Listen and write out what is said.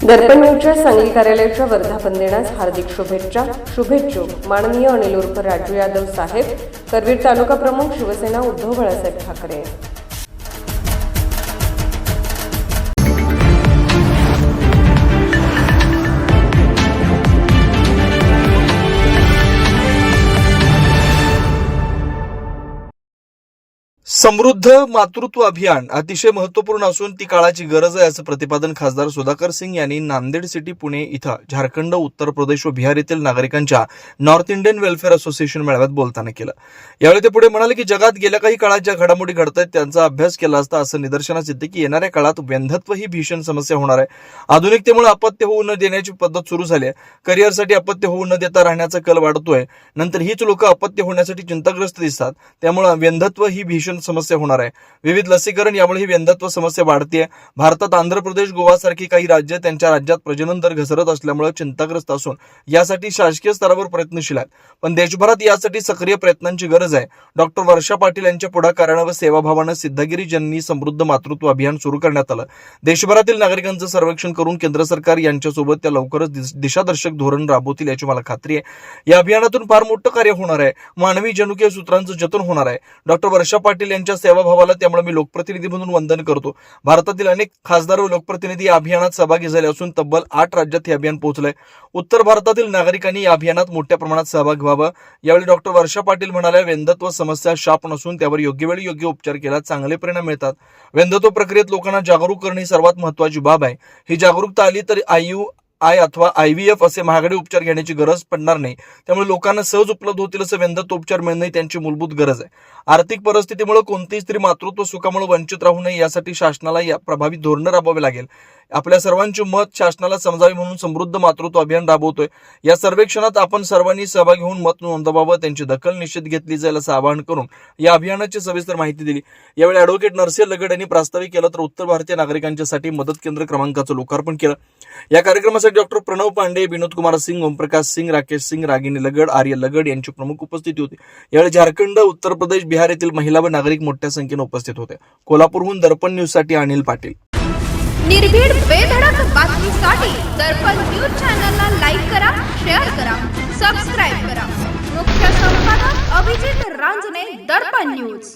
दर्पण न्यूजच्या सांगली कार्यालयाच्या वर्धापन दिनास हार्दिक शुभेच्छुक माननीय अनिल उर्फ राजू यादव साहेब, करवीर तालुका प्रमुख, शिवसेना, उद्धव बाळासाहेब ठाकरे। समृद्ध मातृत्व अभियान अतिशय महत्त्वपूर्ण असून ती काळाची गरज आहे असं प्रतिपादन खासदार सुधाकर सिंग यांनी नांदेड सिटी, पुणे इथं झारखंड, उत्तर प्रदेश व बिहार येथील नागरिकांच्या नॉर्थ इंडियन वेलफेअर असोसिएशन मेळाव्यात बोलताना केलं। यावेळी ते पुढे म्हणाले की जगात गेल्या काही काळात ज्या घडामोडी घडत आहेत त्यांचा अभ्यास केला असता असं निदर्शनास येते की येणाऱ्या काळात वंध्यत्व ही भीषण समस्या होणार आहे। आधुनिकतेमुळे अपत्य होऊ न देण्याची पद्धत सुरू झाली आहे। करिअरसाठी अपत्य होऊ न देता राहण्याचा कल वाढतोय। नंतर हीच लोक अपत्य होण्यासाठी चिंताग्रस्त दिसतात। त्यामुळे वंध्यत्व ही भीषण समस्या होणार आहे। विविध लसीकरण यामुळे ही वंध्यत्व समस्या वाढते। भारतात आंध्र प्रदेश, गोवा सारखी काही राज्य त्यांच्या राज्यात प्रजनन दर घसरत असल्यामुळे चिंताग्रस्त असून यासाठी शासकीय स्तरावर प्रयत्नशील आहेत, पण देशभरात यासाठी सक्रिय प्रयत्नांची गरज आहे। डॉक्टर वर्षा पाटील यांच्या पुढाकाराने व सेवाभावाने सिद्धगिरी जननी समृद्ध मातृत्व अभियान सुरू करण्यात आलं। देशभरातील नागरिकांचं सर्वेक्षण करून केंद्र सरकार यांच्यासोबत त्या लवकरच दिशादर्शक धोरण राबवतील याची मला खात्री आहे। या अभियानातून फार मोठं कार्य होणार आहे। मानवी जनुकीय सूत्रांचं जतन होणार आहे। डॉक्टर वर्षा पाटील यांच्या सेवाभावाला त्यामुळे मी लोकप्रतिनिधी म्हणून वंदन करतो। भारतातील अनेक खासदार व लोकप्रतिनिधी या अभियानात सहभागी झाले असून तब्बल 8 राज्यात हे अभियान पोहोचलंय। उत्तर भारतातील नागरिकांनी या अभियानात मोठ्या प्रमाणात सहभाग व्हावा। यावेळी डॉक्टर वर्षा पाटील म्हणाल्या, वंध्यत्व समस्या शाप नसून त्यावर योग्य वेळी योग्य उपचार केला चांगले परिणाम मिळतात। वंध्यत्व प्रक्रियेत लोकांना जागरूक करणे ही सर्वात महत्त्वाची बाब आहे। ही जागरूकता आली तर IUI अथवा IVF असे महागडे उपचार घेण्याची गरज पडणार नाही। त्यामुळे लोकांना सहज उपलब्ध होतील असे वंध्यत्व उपचार मिळणे त्यांची मूलभूत गरज आहे। आर्थिक परिस्थितीमुळे कोणतीही स्त्री मातृत्व सुखामुळे वंचित राहू नये यासाठी शासनाला या प्रभावी धोरण राबवावे लागेल। आपल्या सर्वांचे मत शासनाला समजावे म्हणून समृद्ध मातृत्व अभियान राबवतोय। या सर्वेक्षणात आपण सर्वांनी सहभागी होऊन मत नोंदवावं, त्यांची दखल निश्चित घेतली जाईल असं आवाहन करून या अभियानाची सविस्तर माहिती दिली। यावेळी ॲडव्होकेट नरसिंह लगड यांनी प्रास्ताविक केलं तर उत्तर भारतीय नागरिकांच्यासाठी मदत केंद्र क्रमांकाचं लोकार्पण केलं। या कार्यक्रमासाठी डॉक्टर प्रणव पांडे, विनोद कुमार सिंग, ओमप्रकाश सिंग, राकेश सिंग, रागिनी लगड, आर्य लगड यांची प्रमुख उपस्थिती होती। यावेळी झारखंड, उत्तर प्रदेश, बिहार येथील महिला व नागरिक मोठ्या संख्येने उपस्थित होते। कोल्हापूरहून दर्पण न्यूजसाठी अनिल पाटील। निर्भीड बेधडक बातमीसाठी दर्पण न्यूज चॅनलला लाईक करा, शेअर करा, सबस्क्राईब करा। मुख्य संपादक अभिजित रांजणे, दर्पण न्यूज।